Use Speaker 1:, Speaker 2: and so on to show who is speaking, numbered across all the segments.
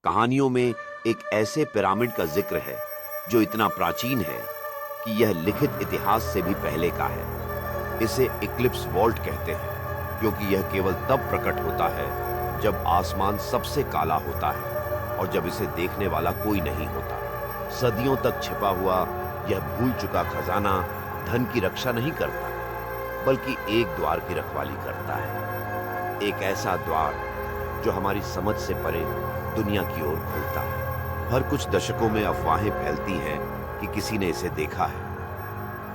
Speaker 1: कहानियों में एक ऐसे पिरामिड का जिक्र है जो इतना प्राचीन है कि यह लिखित इतिहास से भी पहले का है। इसे इक्लिप्स वॉल्ट कहते हैं क्योंकि यह केवल तब प्रकट होता है जब आसमान सबसे काला होता है और जब इसे देखने वाला कोई नहीं होता। सदियों तक छिपा हुआ यह भूल चुका खजाना धन की रक्षा नहीं करता, बल्कि एक द्वार की रखवाली करता है। एक ऐसा द्वार जो हमारी समझ से परे दुनिया की ओर खुलता है। हर कुछ दशकों में अफवाहें फैलती हैं कि किसी ने इसे देखा है।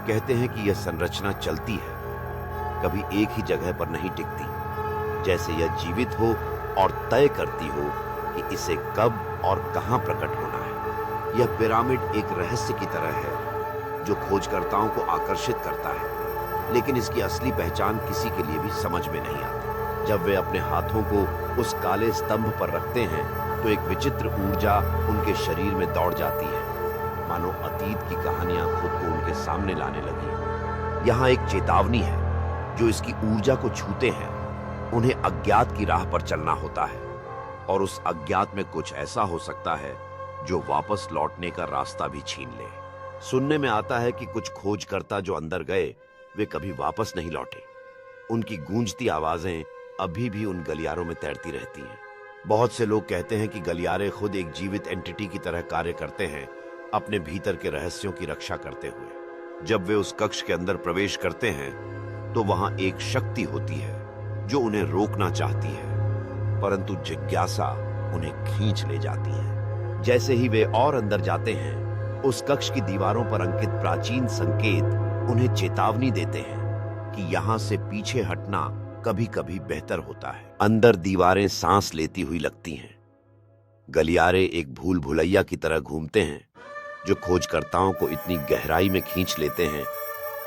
Speaker 1: कहते हैं कि यह संरचना चलती है, कभी एक ही जगह पर नहीं टिकती, जैसे यह जीवित हो और तय करती हो कि इसे कब और कहां प्रकट होना है। यह पिरामिड एक रहस्य की तरह है जो खोजकर्ताओं को आकर्षित करता है, लेकिन इसकी असली पहचान किसी के लिए भी समझ में नहीं आती। जब वे अपने हाथों को उस काले स्तंभ पर रखते हैं तो एक विचित्र ऊर्जा उनके शरीर में दौड़ जाती है, मानो अतीत की कहानियां खुद को उनके सामने लाने लगी। यहाँ एक चेतावनी है, जो इसकी ऊर्जा को छूते हैं उन्हें अज्ञात की राह पर चलना होता है, और उस अज्ञात में कुछ ऐसा हो सकता है जो वापस लौटने का रास्ता भी छीन ले। सुनने में आता है कि कुछ खोजकर्ता जो अंदर गए वे कभी वापस नहीं लौटे। उनकी गूंजती आवाजें अभी भी उन गलियारों में तैरती रहती हैं। बहुत से लोग कहते हैं कि गलियारे खुद एक जीवित एंटिटी की तरह कार्य करते हैं, अपने भीतर के रहस्यों की रक्षा करते हुए। जब वे उस कक्ष के अंदर प्रवेश करते हैं तो वहां एक शक्ति होती है जो उन्हें रोकना चाहती है, परंतु जिज्ञासा उन्हें खींच ले जाती है। जैसे ही वे और अंदर जाते हैं, उस कक्ष की दीवारों पर अंकित प्राचीन संकेत उन्हें चेतावनी देते हैं कि यहां से पीछे हटना कभी कभी बेहतर होता है। अंदर दीवारें सांस लेती हुई लगती हैं। गलियारे एक भूल भुलैया की तरह घूमते हैं जो खोजकर्ताओं को इतनी गहराई में खींच लेते हैं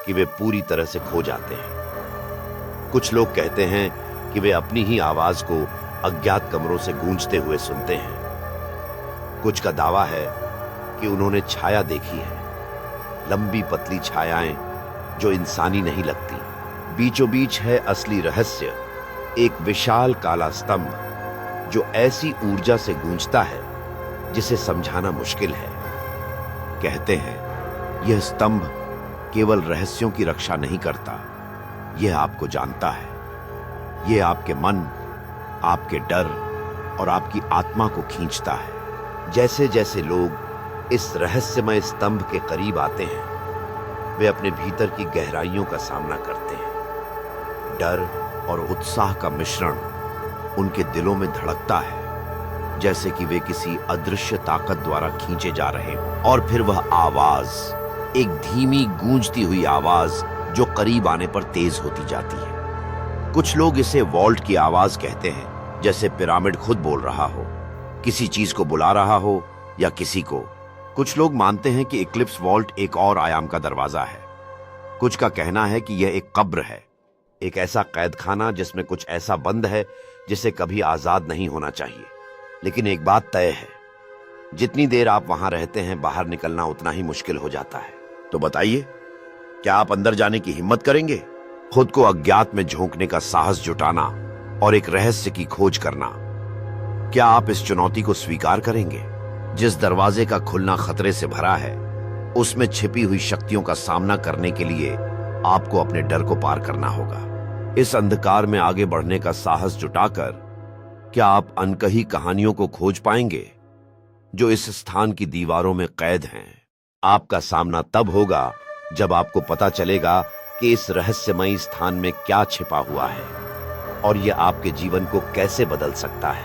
Speaker 1: कि वे पूरी तरह से खो जाते हैं। कुछ लोग कहते हैं कि वे अपनी ही आवाज को अज्ञात कमरों से गूंजते हुए सुनते हैं। कुछ का दावा है कि उन्होंने छाया देखी है, लंबी पतली छायाएं जो इंसानी नहीं लगती। बीचों बीच है असली रहस्य, एक विशाल काला स्तंभ जो ऐसी ऊर्जा से गूंजता है जिसे समझाना मुश्किल है। कहते हैं यह स्तंभ केवल रहस्यों की रक्षा नहीं करता, यह आपको जानता है। यह आपके मन, आपके डर और आपकी आत्मा को खींचता है। जैसे जैसे लोग इस रहस्यमय स्तंभ के करीब आते हैं, वे अपने भीतर की गहराइयों का सामना करते हैं। डर और उत्साह का मिश्रण उनके दिलों में धड़कता है, जैसे कि वे किसी अदृश्य ताकत द्वारा खींचे जा रहे हों। और फिर वह आवाज, एक धीमी गूंजती हुई आवाज जो करीब आने पर तेज होती जाती है। कुछ लोग इसे वॉल्ट की आवाज कहते हैं, जैसे पिरामिड खुद बोल रहा हो, किसी चीज को बुला रहा हो या किसी को। कुछ लोग मानते हैं कि इक्लिप्स वॉल्ट एक और आयाम का दरवाजा है। कुछ का कहना है कि यह एक कब्र है, एक ऐसा कैद खाना जिसमें कुछ ऐसा बंद है जिसे कभी आजाद नहीं होना चाहिए। लेकिन एक बात तय है, जितनी देर आप वहां रहते हैं, बाहर निकलना उतना ही मुश्किल हो जाता है। तो बताइए, क्या आप अंदर जाने की हिम्मत करेंगे? खुद को अज्ञात में झोंकने का साहस जुटाना और एक रहस्य की खोज करना, क्या आप इस चुनौती को स्वीकार करेंगे? जिस दरवाजे का खुलना खतरे से भरा है, उसमें छिपी हुई शक्तियों का सामना करने के लिए आपको अपने डर को पार करना होगा। इस अंधकार में आगे बढ़ने का साहस जुटाकर क्या आप अनकही कहानियों को खोज पाएंगे जो इस स्थान की दीवारों में कैद हैं? आपका सामना तब होगा जब आपको पता चलेगा कि इस रहस्यमयी स्थान में क्या छिपा हुआ है और यह आपके जीवन को कैसे बदल सकता है।